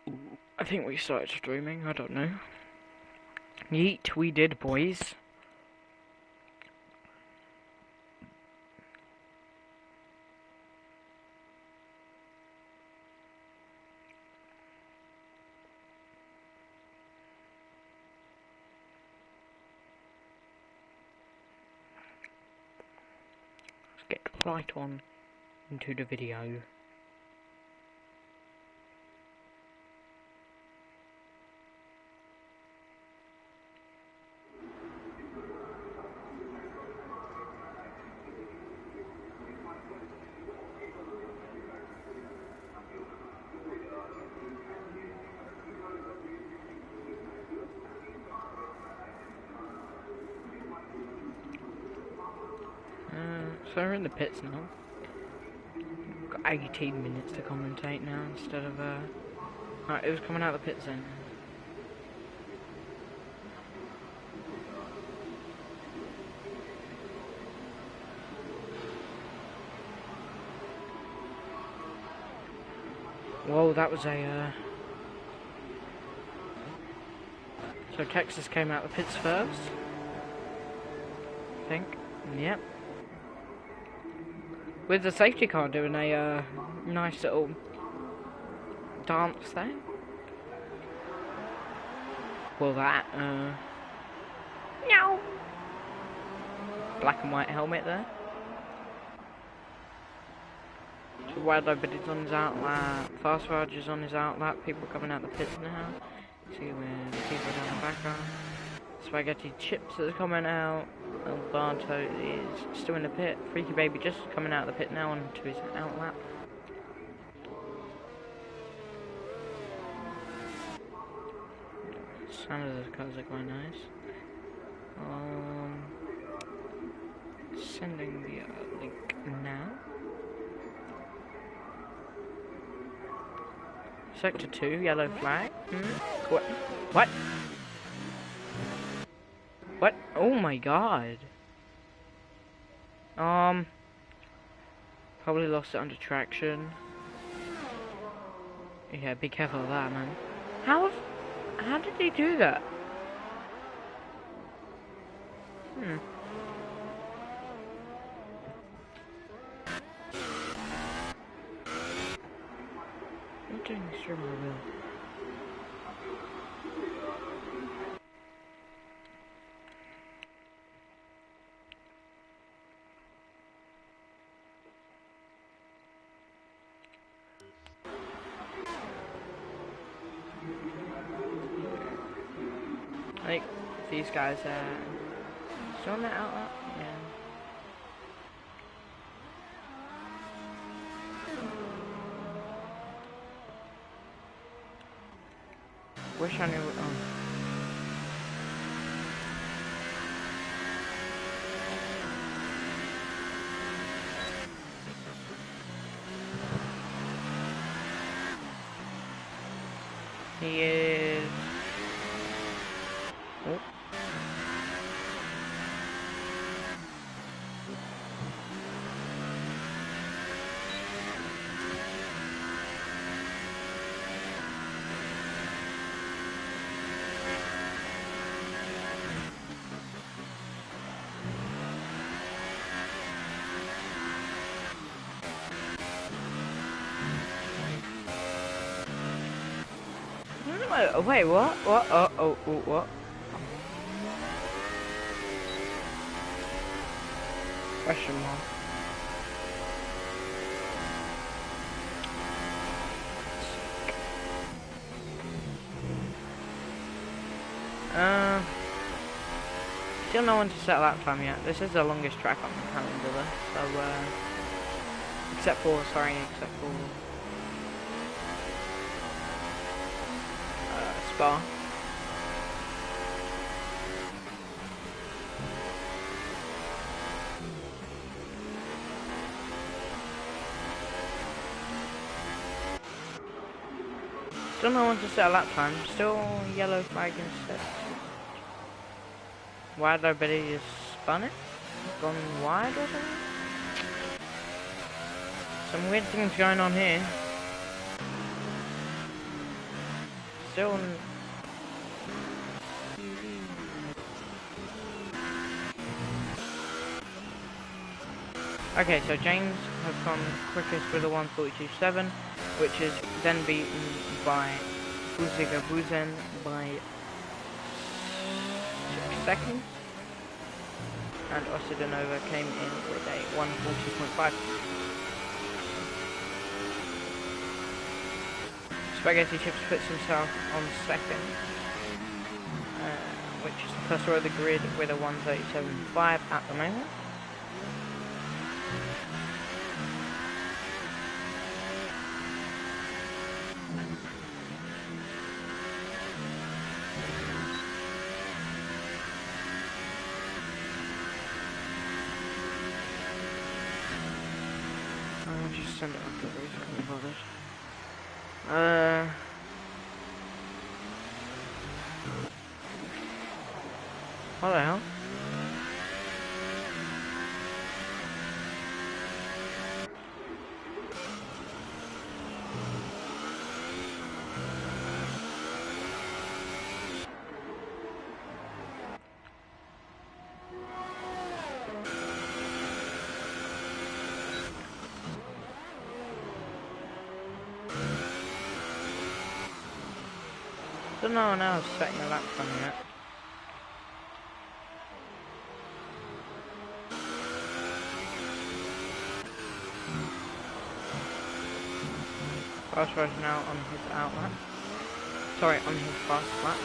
I think we started streaming, I don't know. Yeet, we did, boys. Let's get right on into the video. So we're in the pits now. Got 18 minutes to commentate now instead of Alright, it was coming out of the pits then. Whoa, that was a So Texas came out of the pits first. I think. Yep. With the safety car doing a nice little dance there. Well, that meow. Black and white helmet there. So Wildlife Biddy's on his outlap. Fast Roger's on his outlap. People coming out the pits now. See where the people down the back are. Spaghetti Chips is coming out. Alberto is still in the pit. Freaky Baby just coming out of the pit now onto his outlap. Some of those cars are quite nice. Sending the link now. Sector 2, yellow flag. What? What? What? Oh my god. Probably lost it under traction. Yeah, be careful of that, man. How did he do that? I'm doing this from my will. I think these guys are still on that outlet. Yeah. Wish I knew. He is. Oh. Wait, what? What? Oh, what? Question mark. Still no one to set lap time yet. This is the longest track on the calendar, so except for Spa. Still no one to set a lap time. Still yellow flag instead. Wide I bet he just spun it? Gone wide or something? Some weird things going on here. still. Okay, so James has gone quickest with a 1:42.7, which is then beaten by Buziga Buzen by 6 seconds. And Osidanova came in with a 1:40.5. Spaghetti Chips puts himself on second, which is the first row of the grid with a 1:37.5 at the moment. I'll just send it up to these, I can't be bothered. What the hell? Don't know when I was setting a lap time yet. Fast Ride now on his out lap. Sorry, on his fast lap.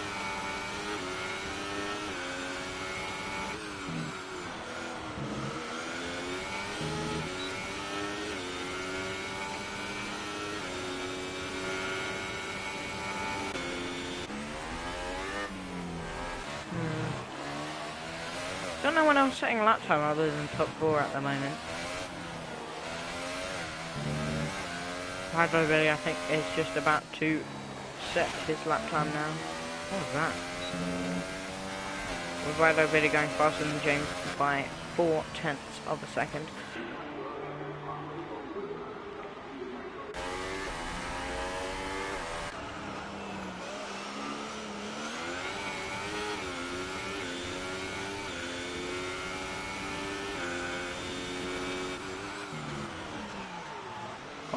Don't know when I was setting lap time other than top 4 at the moment. Hydro Billy, I think, is just about to set his lap time now. What was that? With Hydro Billy going faster than James by 0.4 of a second.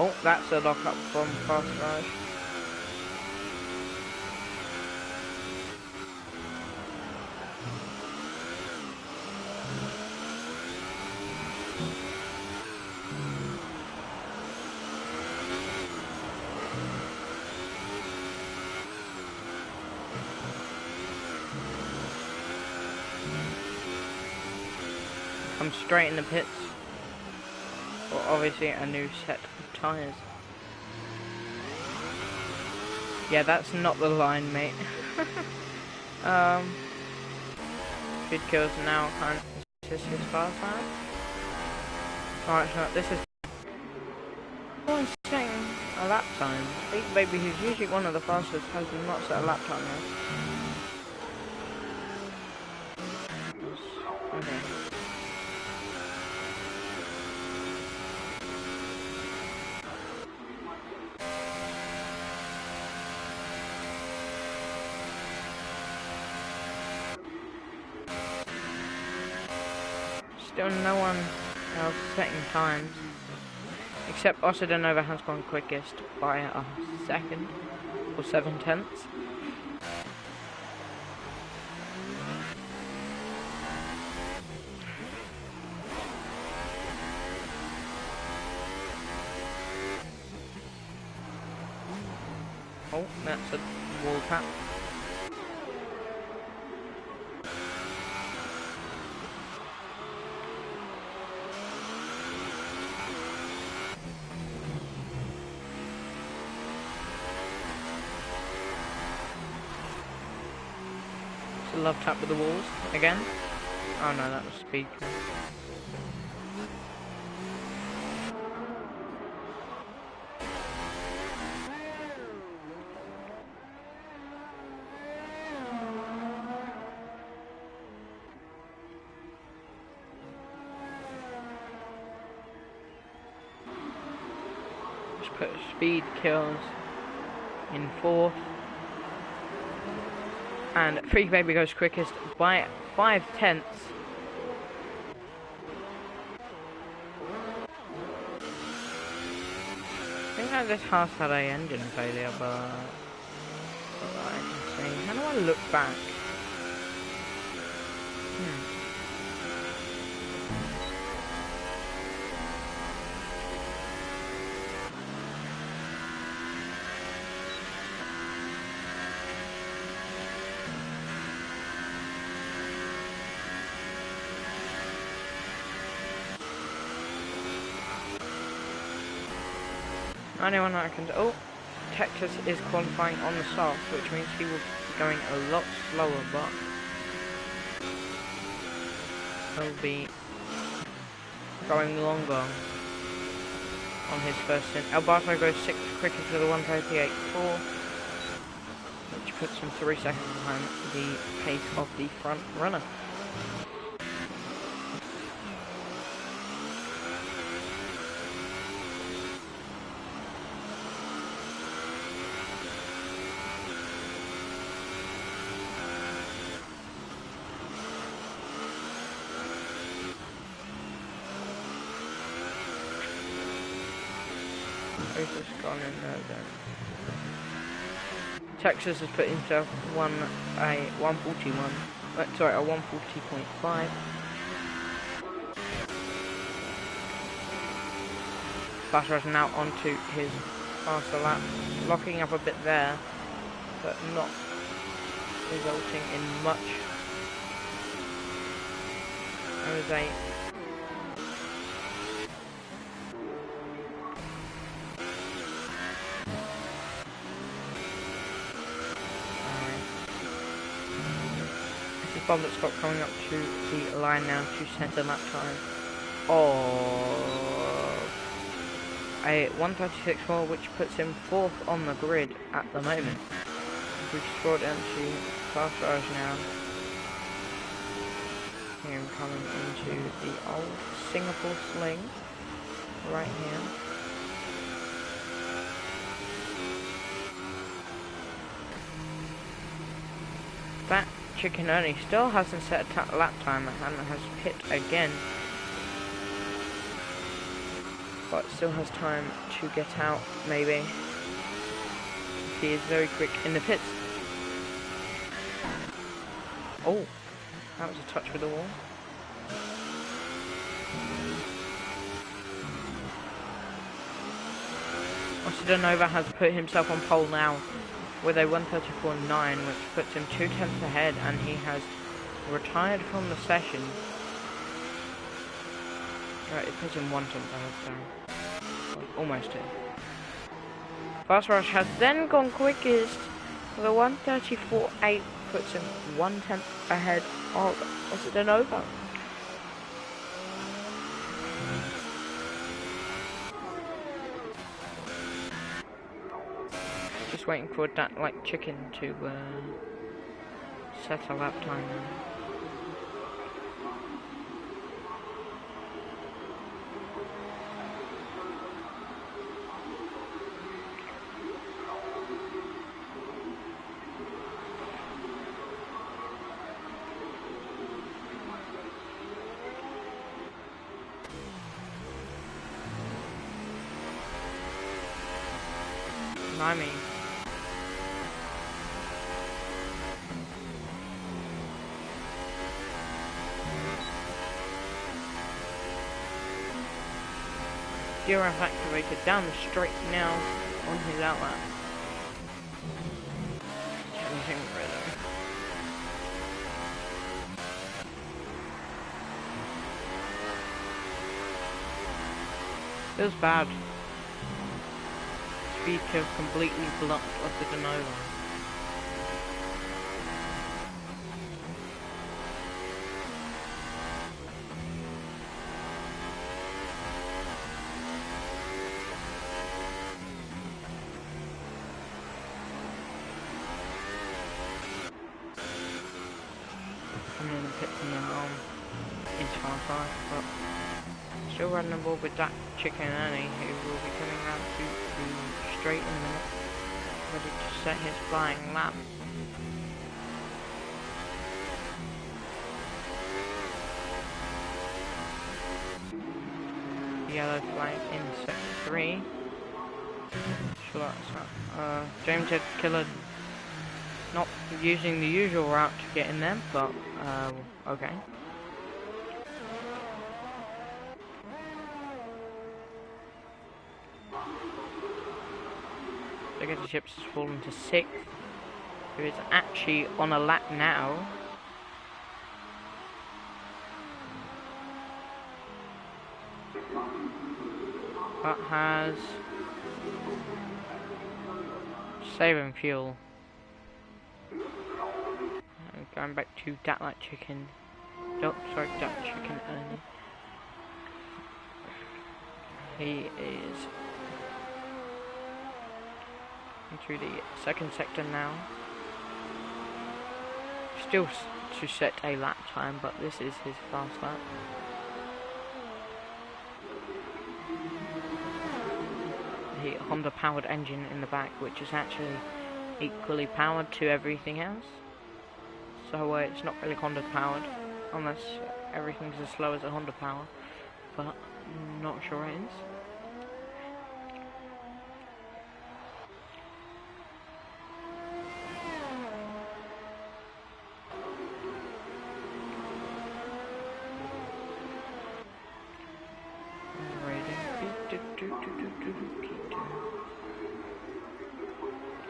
Oh, that's a lock up from Fast Ride. I'm straight in the pits. Well, obviously a new set of tyres. Yeah, that's not the line, mate. Speed kills now can't assist his fast lap. Oh, it's not. This is. Oh, he's setting a lap time. Big Baby, who's usually one of the fastest, has not set a lap time now. Okay. Still no one else setting times, except Osidanova has gone quickest by a second, or 0.7. Oh, that's a wall tap. Love tap with the walls again. Oh no, that was speed. Just put speed kills in 4th. And Freaky Baby goes quickest by 5/10. I think that this has had a engine failure, but I can see. How do I look back? Anyone that can. Oh, Texas is qualifying on the soft, which means he will be going a lot slower, but he'll be going longer on his first stint. El Barto goes 6th quickest with a 1:38.4, which puts him 3 seconds behind the pace of the front runner. Who's just gone in there then? Texas has put himself a 1:41. Sorry, a 1:40.5. Basra is now onto his faster lap, locking up a bit there, but not resulting in much. There was a Bomb that's got coming up to the line now to centre lap time of a 1:36.4, which puts him 4th on the grid at the moment. We've scored into fast rise now. Him coming into the old Singapore sling right here. That Chicken Ernie still hasn't set a lap time and has pit again, but still has time to get out maybe. He is very quick in the pits. Oh, that was a touch with the wall. Nova has put himself on pole now with a 1:34.9, which puts him 2/10 ahead, and he has retired from the session. Right, it puts him 1/10 ahead, so almost two. Fast Rush has then gone quickest with a 1:34.8, puts him 1/10 ahead of Nova. Just waiting for that like chicken to set a lap time now. I mean, DRF activated down the straight now on his outlap. Anything rhythm. Feels bad. Speed feels completely blocked off the Denova. Coming in the pits and then on into our side, but still running the ball with that Chicken Ernie, who will be coming around to the straight in a minute, ready to set his flying lap. yellow flag in sector 3. Sure that's not, James Head Killer not using the usual route to get in there, but okay. Spaghetti Chips has fallen to 6th, who is actually on a lap now. But has saving fuel. Going back to that like chicken. Oh, sorry, that chicken only. He is into the second sector now. Still to set a lap time, but this is his fast lap. The Honda powered engine in the back, which is actually equally powered to everything else. So it's not really Honda powered, unless everything's as slow as a Honda power, but not sure it is.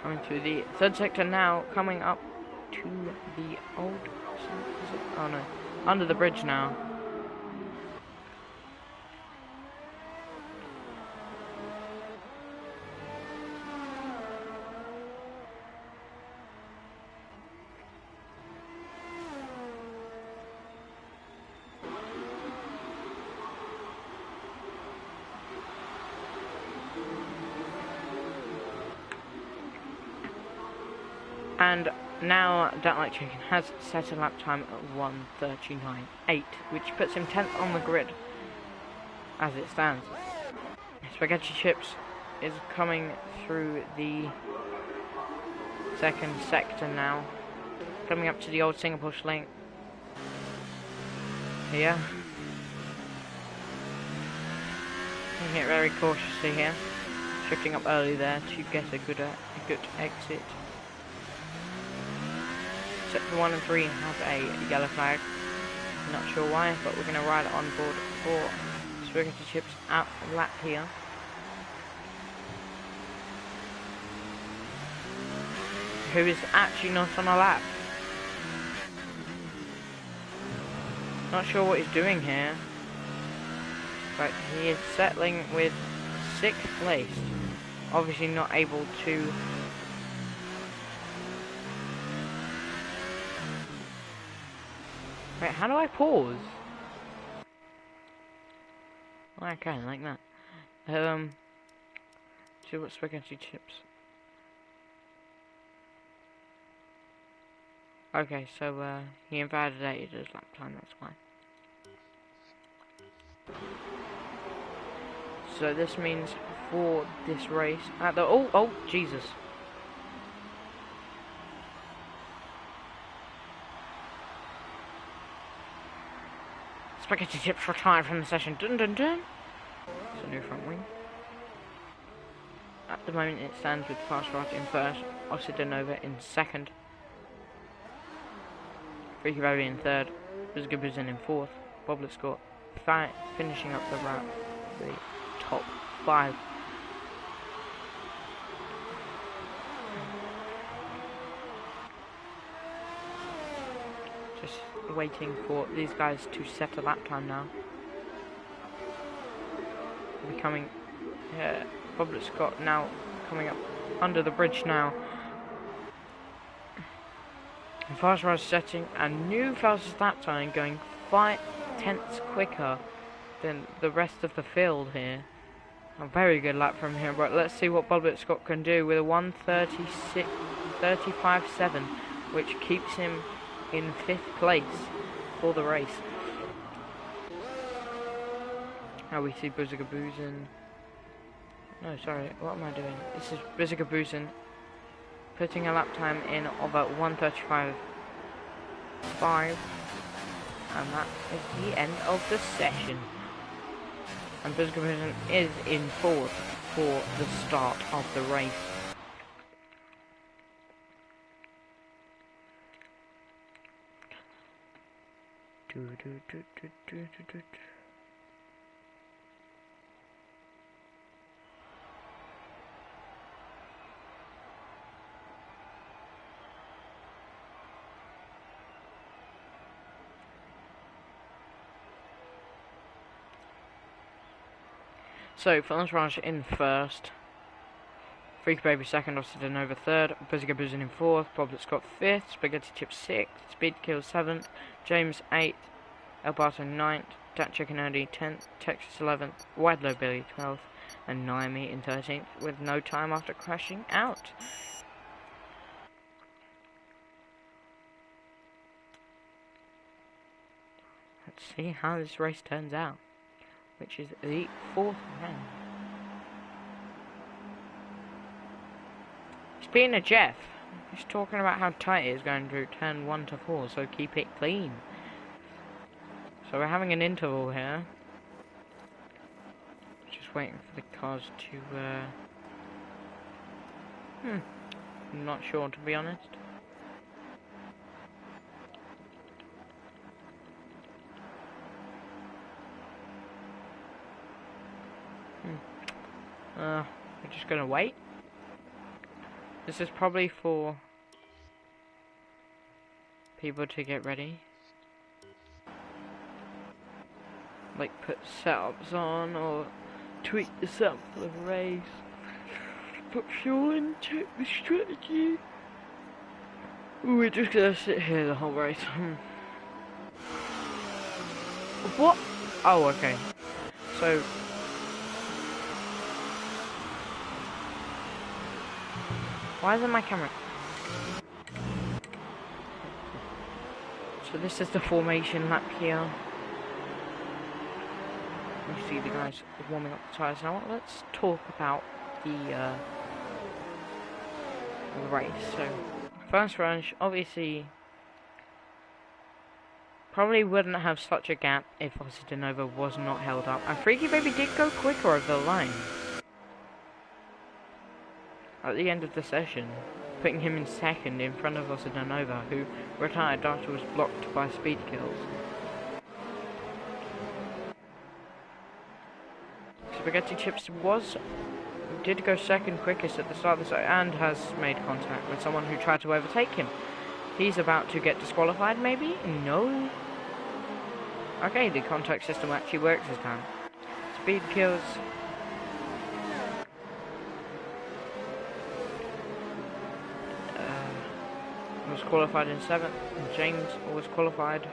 Coming to the third sector now, coming up to the old, oh no, under the bridge now. And now That Like Chicken has set a lap time at 1:39.8, which puts him 10th on the grid as it stands. Spaghetti Chips is coming through the second sector now, coming up to the old Singapore Schling here. Taking it very cautiously here, shifting up early there to get a good exit. Sector 1 and 3 have a yellow flag. Not sure why, but we're going to ride it on board for Spaghetti Chips out lap here. Who is actually not on a lap. Not sure what he's doing here. But he is settling with 6th place. Obviously not able to wait, how do I pause? Okay, like that. See what Spaghetti Chips. Okay, so he invalidated his lap time, that's why. So this means for this race at the oh Jesus. Spaghetti Chips retired from the session. Dun dun dun. It's a new front wing. At the moment it stands with Fast Rod in first, Nova in second, Freaky Baby in third, Bizgabuzin in fourth, Boblet Scott finishing up the route, the top 5. Just waiting for these guys to set a lap time now. Becoming Boblet Scott now coming up under the bridge now. Fast Rod setting a new fastest lap time, going 5/10ths quicker than the rest of the field here. A very good lap from him, but let's see what Boblet Scott can do with a 1:35.7, which keeps him in 5th place for the race. Now we see Bizgabuzin. No, sorry, what am I doing? This is Bizgabuzin putting a lap time in of a 1:35.5, and that is the end of the session. and Physical Vision is in fourth for the start of the race. So, Fast Rush in first, Freaky Baby second, Austin over third, Physical Vision in fourth, Bob Scott fifth, Spaghetti Chip sixth, Speed Kill seventh, James eighth, El Paso ninth, Dat Chicken Early 10th, Texas 11th, Wadlow Billy 12th, and Naomi in 13th, with no time after crashing out. Let's see how this race turns out, which is the fourth round. Speaking of Jeff, he's talking about how tight it is going through turn 1 to 4, so keep it clean. So we're having an interval here. Just waiting for the cars to, I'm not sure, to be honest. We're just gonna wait. This is probably for people to get ready. Like put setups on or tweak the setup for the race. Put fuel in, check the strategy. We're just gonna sit here the whole race. What? Oh, okay. So why isn't my camera? So this is the formation lap here. You see the guys warming up the tyres now. Let's talk about the race. So first run, obviously, probably wouldn't have such a gap if Austin Nova was not held up. And Freaky Baby did go quicker over the line at the end of the session, putting him in second in front of Austin Nova, who retired after was blocked by speed kills. Spaghetti Chips did go second quickest at the start of the session and has made contact with someone who tried to overtake him. He's about to get disqualified, maybe? No. Okay, the contact system actually works this time. Speed kills. Was qualified in 7th. James was qualified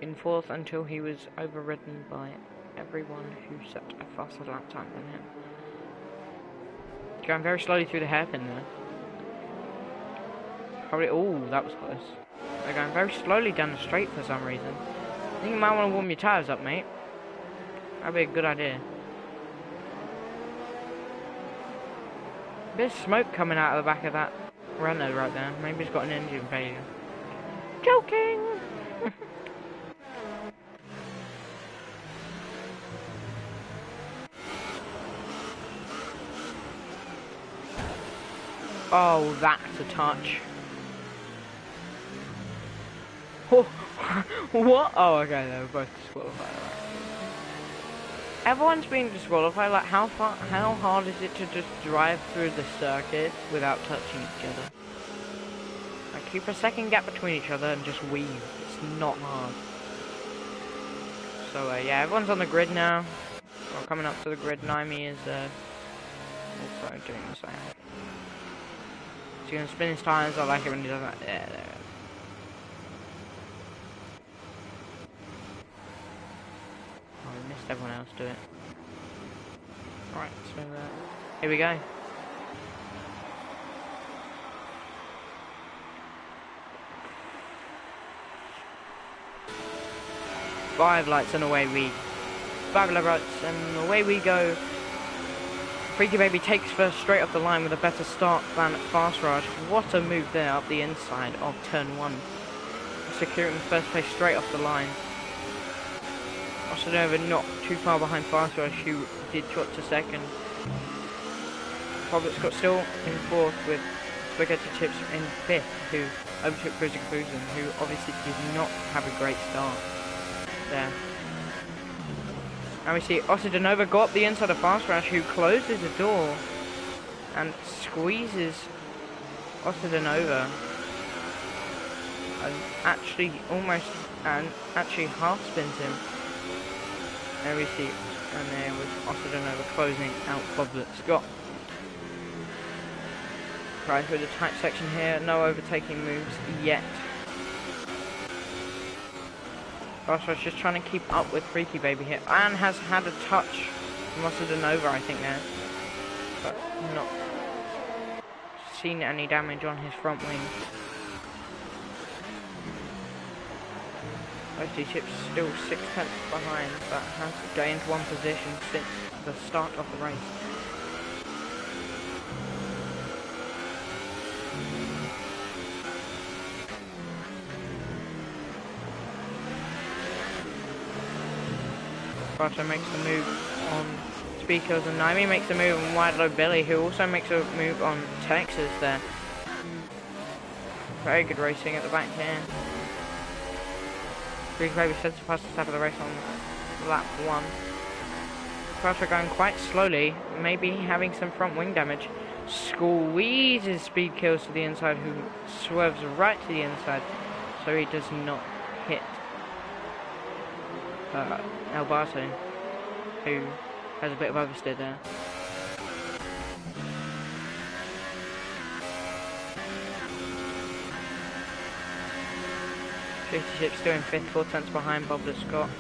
in 4th until he was overridden by everyone who set a faster lap time than him. Going very slowly through the hairpin there. Probably, oh, that was close. They're going very slowly down the straight for some reason. I think you might want to warm your tyres up, mate. That'd be a good idea. There's smoke coming out of the back of that Renault right there. Maybe it's got an engine failure. Joking! Oh, that's a touch. Oh, what? Oh, okay, they were both disqualified. Right. Everyone's being disqualified. Like, how hard is it to just drive through the circuit without touching each other? Like, keep a second gap between each other and just weave. It's not hard. So, yeah, everyone's on the grid now. Well, coming up to the grid. Naimi is also doing the same. So he's going to spin his tires. I like it when he does that. Yeah, there. Oh, we missed everyone else do it. Alright, so here we go. Five lights and away we go. Freaky Baby takes first straight off the line with a better start than Fast Raj. What a move there up the inside of turn 1. Securing first place straight off the line. Nova not too far behind Fast Rush, who did drop to second. Robert Scott still in fourth with Spaghetti Chips in fifth, who overtook Cruisin' who obviously did not have a great start there. And we see Ossa Nova go up the inside of Fast Rush, who closes the door and squeezes Ossa Nova. And actually half spins him. There we see, and there was Ossa Nova closing out Boblet Scott. Right through the tight section here, no overtaking moves yet. Fast Rush just trying to keep up with Freaky Baby here, and has had a touch from Ossa Nova, I think there, but not seen any damage on his front wing. OT Chips still 6/10 behind, but has gained one position since the start of the race. Barto makes the move on Speakers, and Naimi makes a move on Wide Low Billy, who also makes a move on Texas there. Very good racing at the back here. Freaky Baby said to pass the step of the race on lap 1. Barto going quite slowly, maybe having some front wing damage. Squeezes Speed Kills to the inside, who swerves right to the inside, so he does not hit Alberto, who has a bit of oversteer there. Shifty Ship still in 5th, 4/10 behind Boblet Scott.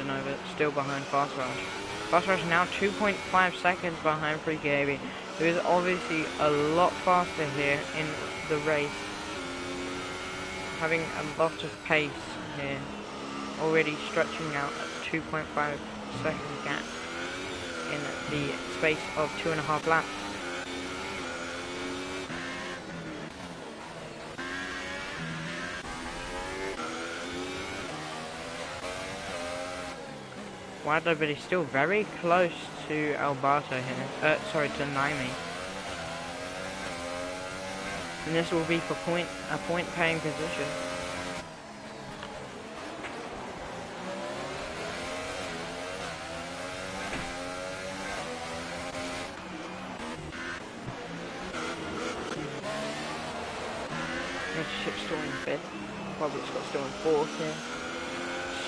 Nova still behind Fast Rush. Fast Rush now 2.5 seconds behind Freaky Baby, who is obviously a lot faster here in the race. Having a lot of pace here, already stretching out a 2.5 second gap in the space of 2.5 laps. Wildlife, but he's still very close to Alberto here, sorry, to Naimi. And this will be for a point paying position. Ship's still in 5th, Boblet Scott's still in 4th here.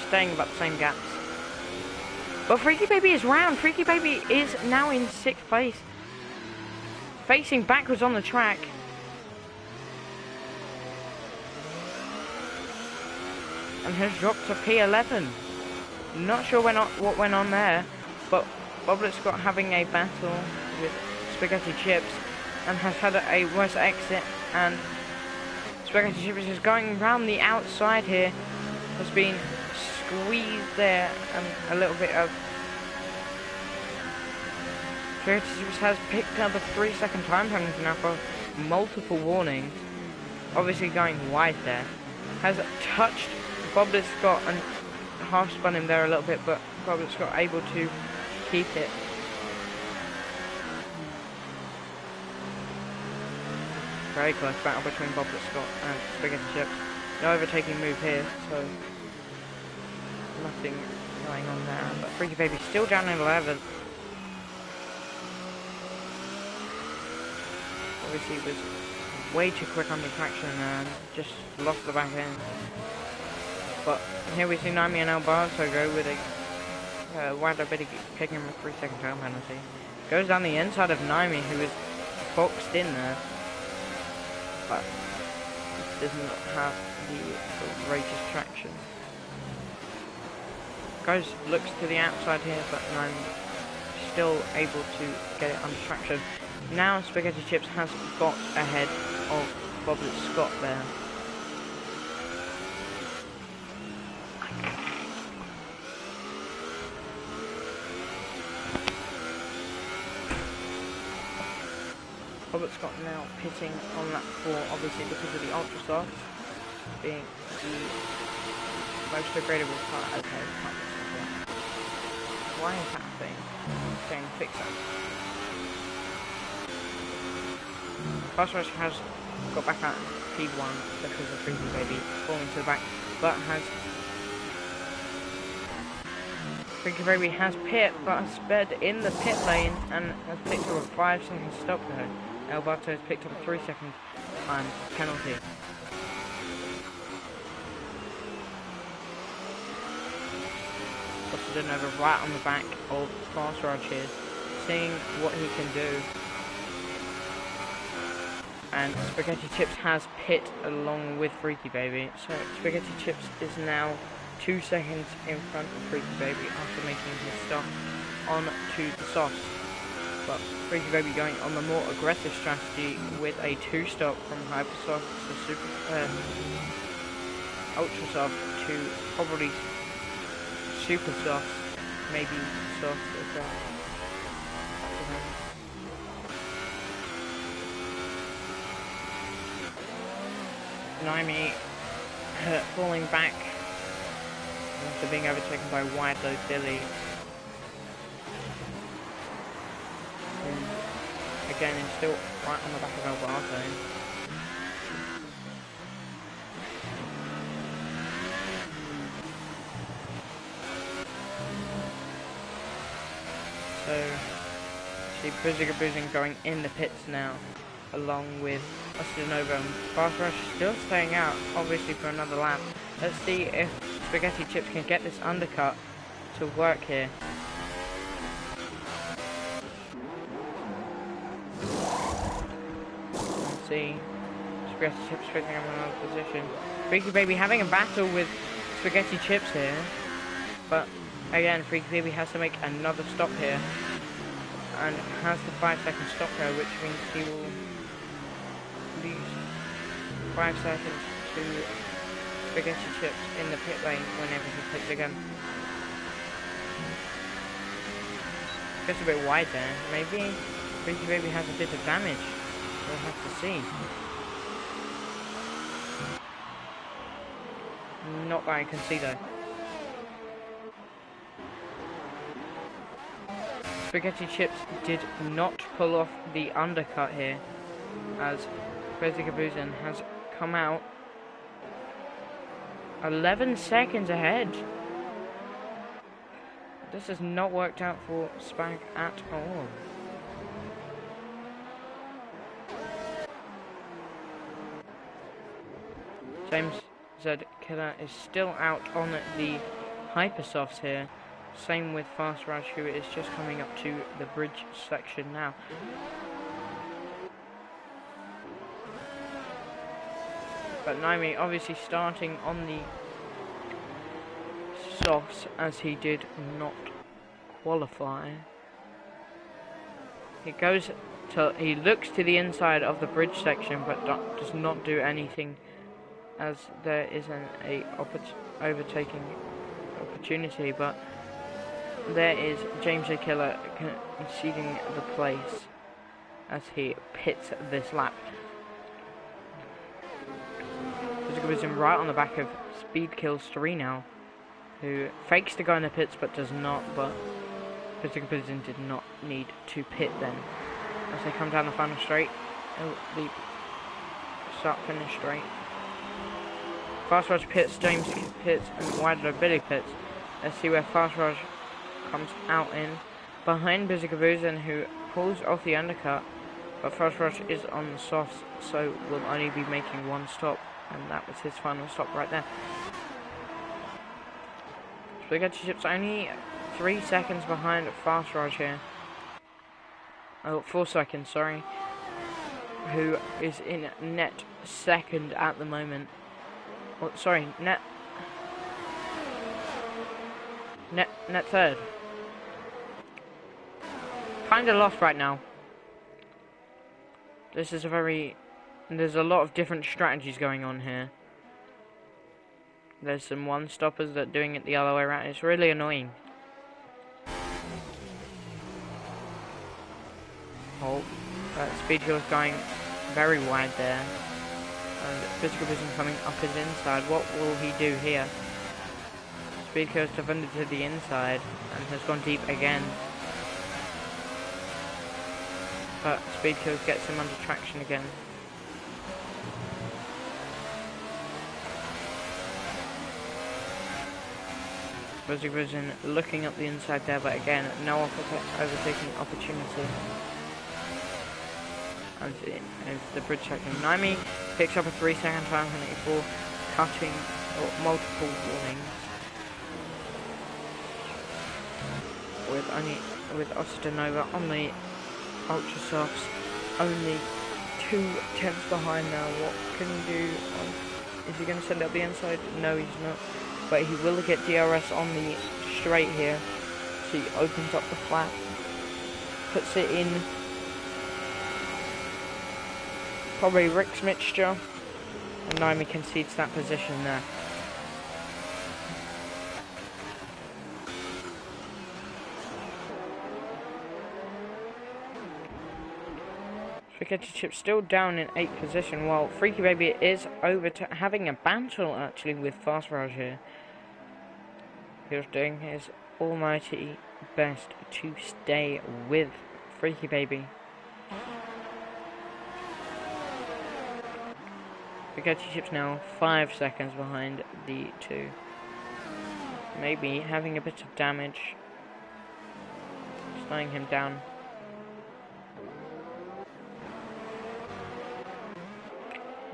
Staying about the same gaps. But Freaky Baby is round. Freaky Baby is now in 6th place. Facing backwards on the track. And has dropped to P11. Not sure what went on there, but Boblet Scott having a battle with Spaghetti Chips and has had a worse exit, and Spaghetti Chips is going round the outside here, has been squeezed there, and a little bit of Spaghetti Chips has picked up a 3-second time penalty now for multiple warnings, obviously going wide there, has touched Boblet Scott and half spun him there a little bit, but Boblet Scott able to keep it. Very close battle between Boblet Scott and Spaghetti Chips. No overtaking move here, so nothing going on there. But Freaky Baby still down in 11th. Obviously was way too quick under traction and just lost the back end. But here we see Naimi and Alberto go with a Wide Betty picking him a 3-second time penalty. Goes down the inside of Naimi, who is boxed in there, but does not have the greatest traction. Looks to the outside here, but Naimi still able to get it under traction. Now Spaghetti Chips has got ahead of Boblet Scott there. Boblet Scott now pitting on lap 4, obviously because of the ultra softs being most degradable car. Okay, can't stop that. Why is that thing getting fixed up? Fast Rush has got back at P1 because of Freaky Baby falling to the back, but Freaky Baby has pit, but has sped in the pit lane and has picked up a 5-second stop there. Alberto has picked up a 3-second time penalty. Over right on the back of Fast Raj here, seeing what he can do. And Spaghetti Chips has pit along with Freaky Baby, so Spaghetti Chips is now 2 seconds in front of Freaky Baby after making his stop on to the softs. But Freaky Baby going on the more aggressive strategy with a 2-stop from Hyper Soft to Ultra Soft to probably Super Soft, maybe soft as well. Naimi falling back after being overtaken by Wide Load Billy. Who again is still right on the back of Alberto. So, see Boozing going in the pits now, along with Nova. Fast Rush still staying out, obviously for another lap. Let's see if Spaghetti Chips can get this undercut to work here. Let's see. Spaghetti Chips picking up another position. Freaky Baby having a battle with Spaghetti Chips here, but again, Freaky Baby has to make another stop here, and has the 5-second stop here, which means he will lose 5 seconds to Spaghetti Chips in the pit lane whenever he pits again. Just a bit wide there. Maybe Freaky Baby has a bit of damage. We'll have to see. Not that I can see though. Spaghetti Chips did not pull off the undercut here, as Crazy Caboozin has come out 11 seconds ahead. This has not worked out for Spag at all. James Z Killer is still out on the Hypersofts here. Same with Fast Raj, who is just coming up to the bridge section now. But Naimi obviously starting on the softs, as he did not qualify. He looks to the inside of the bridge section, but does not do anything, as there isn't a overtaking opportunity. But there is James the Killer conceding the place as he pits this lap. Was right on the back of Speed Kills 3 now, who fakes to go in the pits but does not. But Physical Prison did not need to pit then, as they come down the final straight. The start finish straight. Fast Raj pits, James pits, and Wide Load Billy pits. Let's see where Fast Raj comes out in behind Busy Caboozin, who pulls off the undercut, but Fast Raj is on the softs, so will only be making one stop, and that was his final stop right there. Spaghetti Chips only 3 seconds behind Fast Raj here. Oh, 4 seconds, sorry. Who is in net second at the moment. Oh, sorry, net third. Kinda lost right now. This is there's a lot of different strategies going on here. There's some one-stoppers that are doing it the other way around. It's really annoying. Oh, Speed Kill is going very wide there. And Physical Vision coming up his inside. What will he do here? Speed Kills defended to the inside and has gone deep again. But Speed Kills gets him under traction again. Buzzy Vision looking up the inside there, but again, no overtaking opportunity. And it's the bridge second. Naimi picks up a 3-second time penalty for cutting multiple warnings. With Ostanova on the Ultra Softs, only 2 tenths behind now. What can he do? Is he going to send it up the inside? No, he's not. But he will get DRS on the straight here. So he opens up the flat, puts it in probably Rick's mixture, and Naimi concedes that position there. Spaghetti Chip's still down in 8th position, while Freaky Baby is having a battle actually with Fast Raj here. He was doing his almighty best to stay with Freaky Baby. Spaghetti Chip's now 5 seconds behind the 2. Maybe having a bit of damage, slowing him down.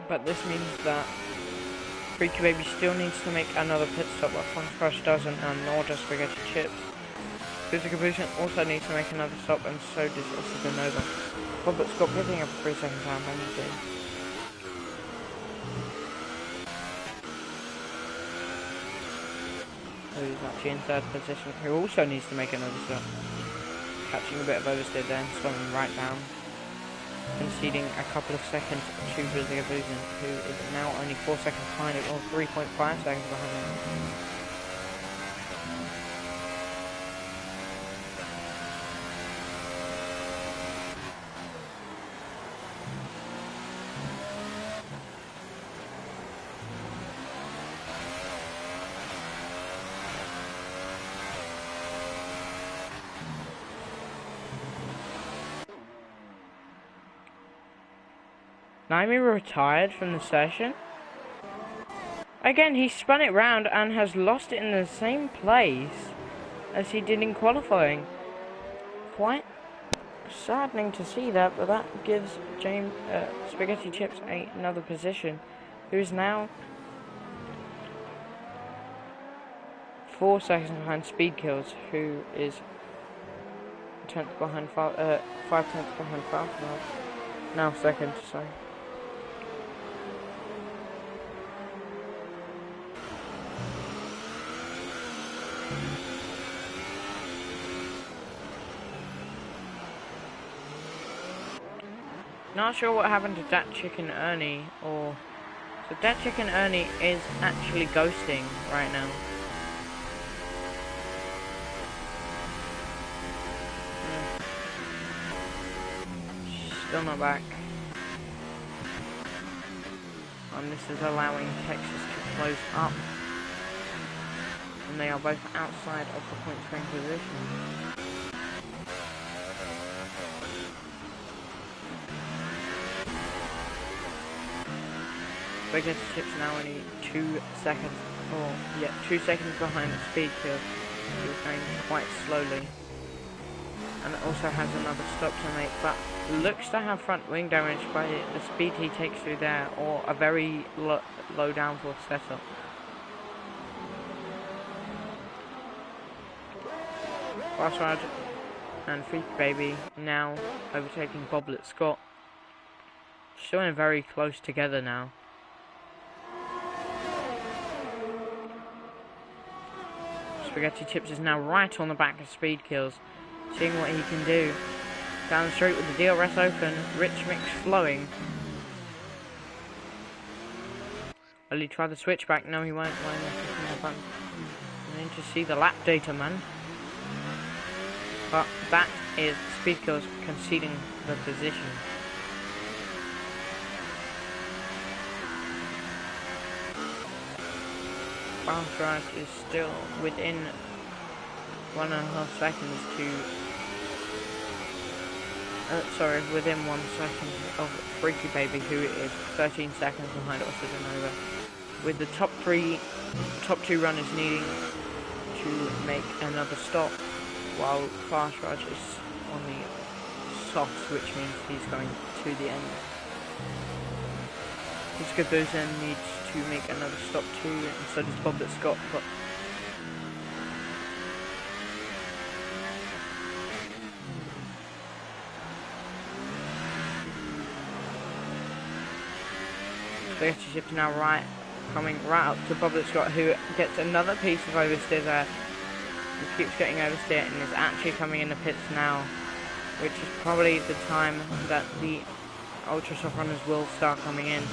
But this means that Freaky Baby still needs to make another pit stop, but Fast Crash doesn't, and nor does Spaghetti Chips. Physical Vision also needs to make another stop, and so does also the Nova. Robert Scott picking up a 3-second time penalty. Who's actually in 3rd position, who also needs to make another stop. Catching a bit of oversteer there and slowing right down. Conceding a couple of seconds to Physical Vision, who is now only 4 seconds behind it, or 3.5 seconds behind it. Naimi retired from the session. Again, he spun it round and has lost it in the same place as he did in qualifying. Quite saddening to see that, but that gives Spaghetti Chips another position, who is now 4 seconds behind Speed Kills, who is 5 tenths behind Fast now second, sorry. Not sure what happened to Dat Chicken Ernie, so Dat Chicken Ernie is actually ghosting right now. Still not back. And this is allowing Texas to close up. And they are both outside of the point screen position. Spaghetti Chips now only 2 seconds, 2 seconds behind the Speed Kill. He's going quite slowly. And also has another stop to make, but looks to have front wing damage by the speed he takes through there, or a very low downforce setup. Fast Ride and Freaky Baby now overtaking Boblet Scott. Still in very close together now. Spaghetti Chips is now right on the back of Speed Kills, seeing what he can do. Down the street with the DRS open, Rich Mix flowing. Will he try the switchback? No, he won't. I need to see the lap data, man. But that is Speed Kills conceding the position. Fast Raj is still within 1.5 seconds to within 1 second of Freaky Baby, who is 13 seconds behind Nova, with the top two runners needing to make another stop, while Fast Raj is on the softs, which means he's going to the end. Gabuzen needs to make another stop too, and so does Bob Scott, but Spaghetti Chips now coming right up to Bob Scott, who gets another piece of oversteer there. He keeps getting oversteer and is actually coming in the pits now, which is probably the time that the Ultra Soft runners will start coming in.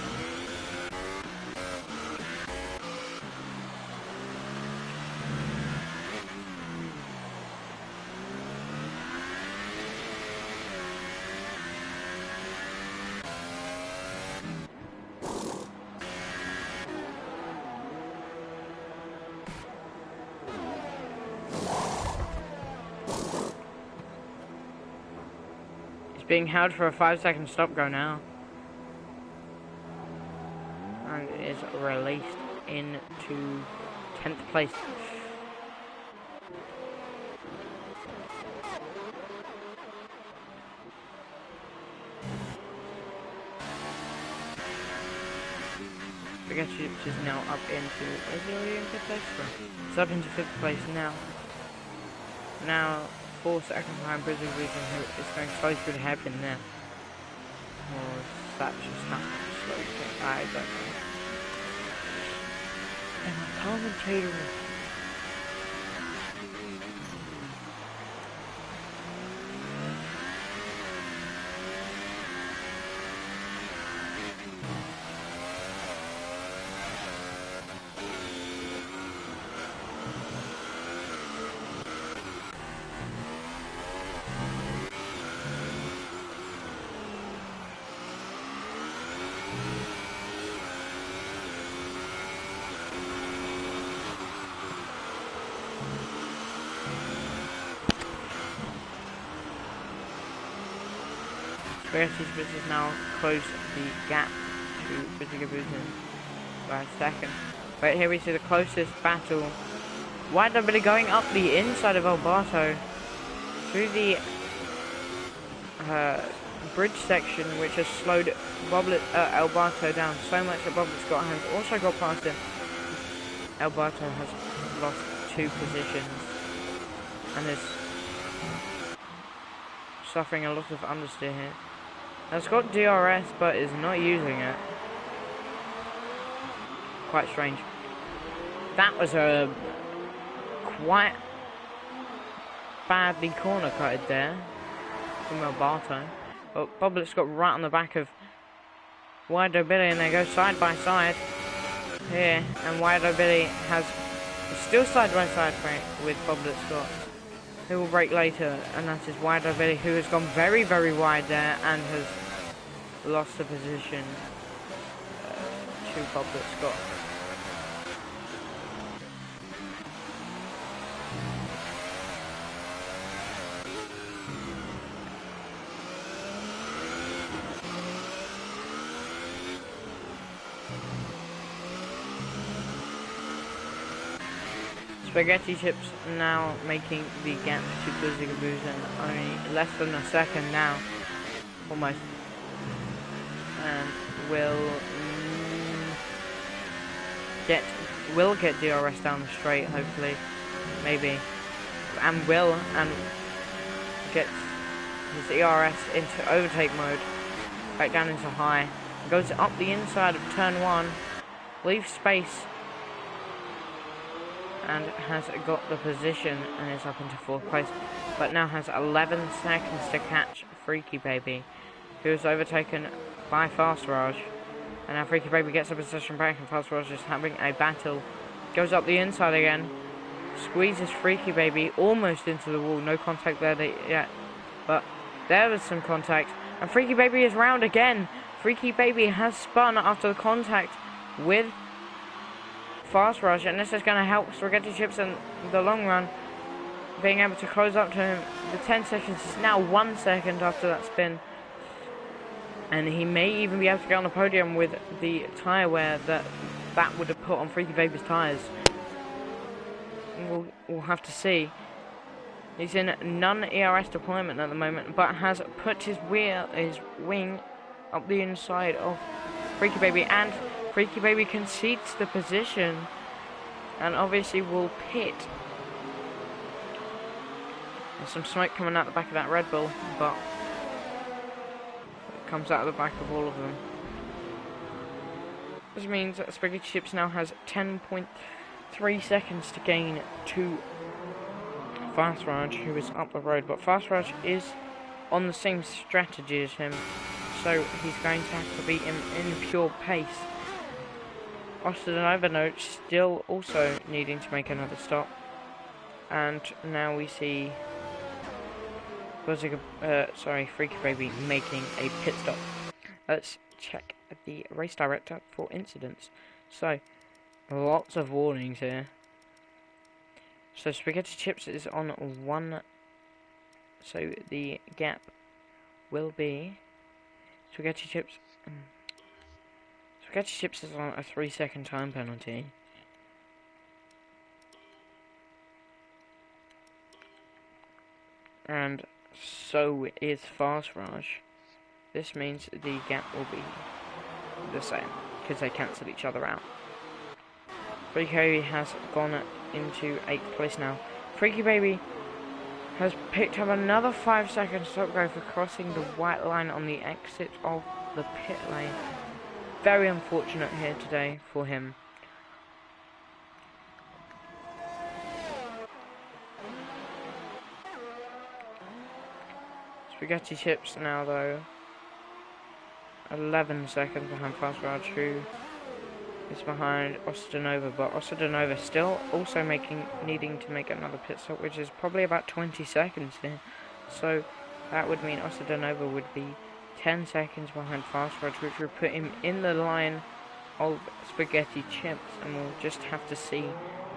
Being held for a 5-second stop go now, and is released into 10th place. Spaghetti Chips is now up into, is he already in 5th place? It's up into 5th place now. Now 4 seconds behind Brizzy Reason, who is going slowly through the hairpin there. Or is that just happening slowly? I don't know. And my commentator. Spaghetti Chips has now closed the gap to Brizzy Gabuzen by a second. But here we see the closest battle. White Billy going up the inside of Alberto through the bridge section, which has slowed Alberto down so much that Bob Scott has also got past him. Alberto has lost 2 positions and is suffering a lot of understeer here. It's got DRS, but is not using it. Quite strange. That was a quite badly corner cutted there from Alberto. But Bob Scott right on the back of Wido Billy, and they go side by side here. And Wido Billy has still side by side with Bob Scott, who will break later, and that is Wido Billy, who has gone very, very wide there and has lost the position to Bob Scott. Spaghetti Chips now making the gap to Brizzy Gabuzen, only less than a second now, almost, and will get DRS down the straight, hopefully, maybe, and gets his ERS into overtake mode, back down into high, goes up the inside of turn 1, leaves space, and has got the position and is up into 4th place, but now has 11 seconds to catch Freaky Baby, who is overtaken by Fast Raj. And now Freaky Baby gets a position back, and Fast Raj is having a battle. Goes up the inside again, squeezes Freaky Baby almost into the wall. No contact there yet, but there was some contact, and Freaky Baby is round again. Freaky Baby has spun after the contact with Fast Rush, and this is going to help Spaghetti Chips in the long run, being able to close up to him. The 10 seconds is now 1 second after that spin, and he may even be able to get on the podium with the tyre wear that would have put on Freaky Baby's tyres. We'll have to see. He's in non-ERS deployment at the moment, but has put his wing up the inside of Freaky Baby, and Freaky Baby concedes the position and obviously will pit. There's some smoke coming out the back of that Red Bull, but it comes out of the back of all of them. This means that Spaghetti Chips now has 10.3 seconds to gain to Fast Raj, who is up the road, but Fast Raj is on the same strategy as him, so he's going to have to beat him in pure pace. Austin and Overnote still also needing to make another stop, and now we see Freaky Baby making a pit stop. Let's check the race director for incidents. So, lots of warnings here. So Spaghetti Chips is on 1, so the gap will be Spaghetti Chips is on a 3-second time penalty. And so is Fast Raj. This means the gap will be the same, because they cancel each other out. Freaky Baby has gone into 8th place now. Freaky Baby has picked up another 5 seconds stop go for crossing the white line on the exit of the pit lane. Very unfortunate here today for him. Spaghetti Chips now though 11 seconds behind Fast Raj, who is behind Ostadanova, but Ostadanova still also needing to make another pit stop, which is probably about 20 seconds here. So that would mean Ostadanova would be 10 seconds behind Fast Raj, which would put him in the line of Spaghetti Chips, and we'll just have to see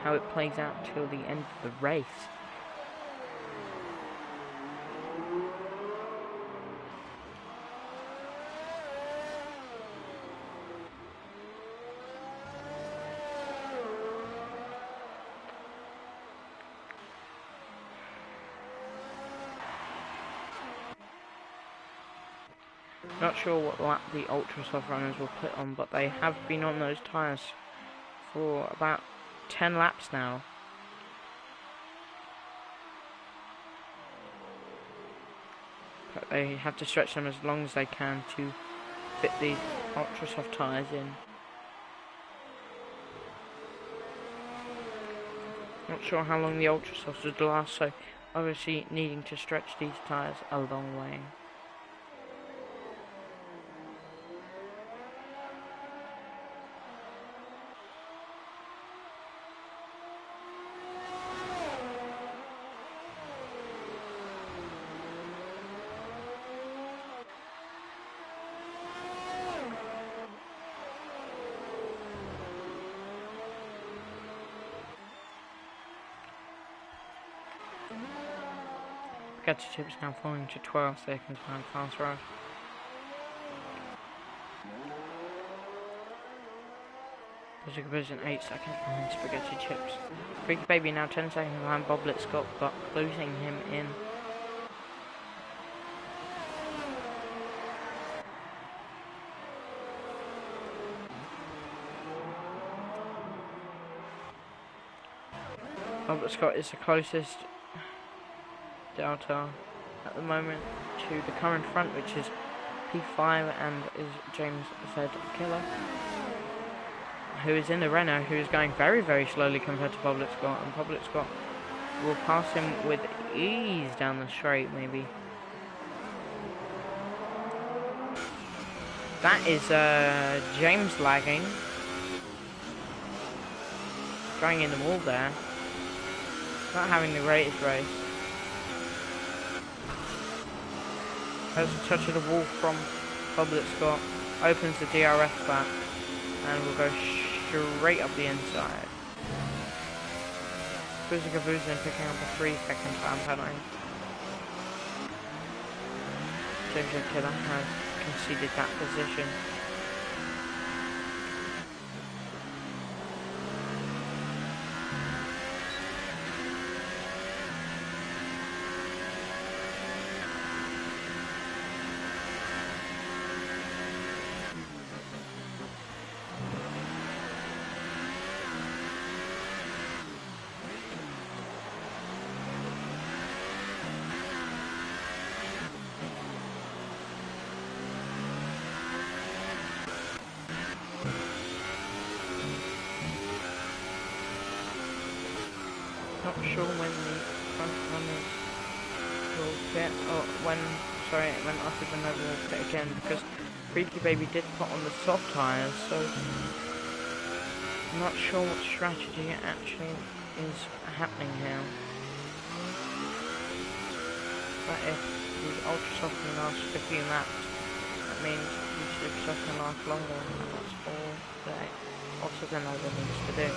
how it plays out till the end of the race. Not sure what lap the Ultra Soft runners will put on, but they have been on those tyres for about 10 laps now. But they have to stretch them as long as they can to fit these Ultra Soft tyres in. Not sure how long the Ultra Softs would last, so obviously needing to stretch these tyres a long way. Spaghetti Chips now falling to 12 seconds behind Fast Raj. Music Vision 8 seconds behind Spaghetti Chips. Freaky Baby now 10 seconds behind Boblet Scott, but closing him in. Boblet Scott is the closest Delta at the moment to the current front, which is P5, and is James Z Killer, who is in the Renault, who is going very, very slowly compared to Boblet Scott, and Boblet Scott will pass him with ease down the straight, maybe. That is James lagging, going in the wall there, not having the greatest race. Has a touch of the wall from Boblet Scott, opens the DRS back, and will go straight up the inside. Boozing picking up a 3-second time penalty. James Killer has conceded that position. Not sure when the front runners will get, or when Oscar De Nova will pit again, because Freaky Baby did put on the soft tyres, so I'm not sure what strategy actually is happening here. But if the ultra soft can last a few laps, that means the super soft can last longer, and that's all that Oscar De Nova needs to do.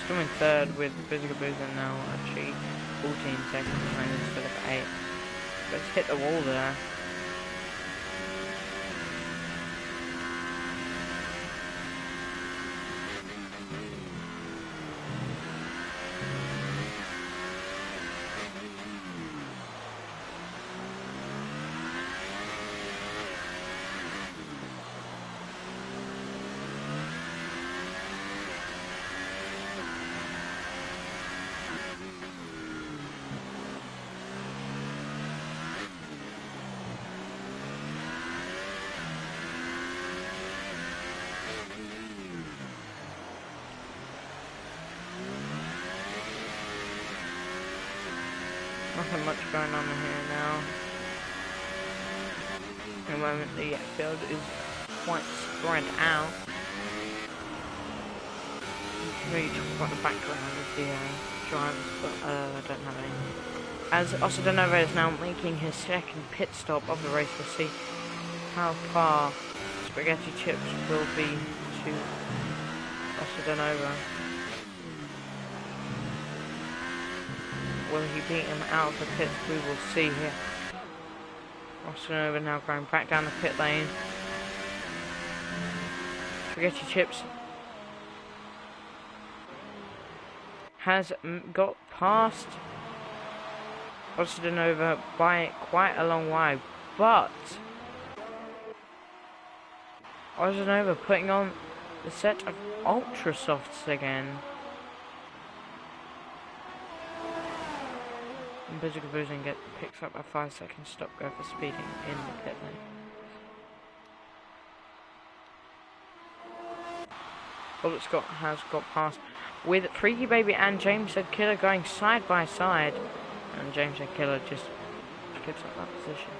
Still in third with Boozing now actually 14 seconds behind instead of 8. Let's hit the wall there. Nothing much going on here now. At the moment the field is quite spread out. Really talk about the background of the drivers, but I don't have any. As Oscar De Nova is now making his second pit stop of the race, we'll see how far Spaghetti Chips will be to Oscar De Nova. Will he beat him out of the pits? We will see here. Oscar De Nova now going back down the pit lane. Spaghetti Chips has got past Oscar De Nova by quite a long way, but Oscar De Nova putting on the set of ultra softs again. And Boozing picks up a 5-second stop go for speeding in the pit lane. Bullet Scott has got past with Freaky Baby and James the Killer going side by side, and James the Killer just gives up that position.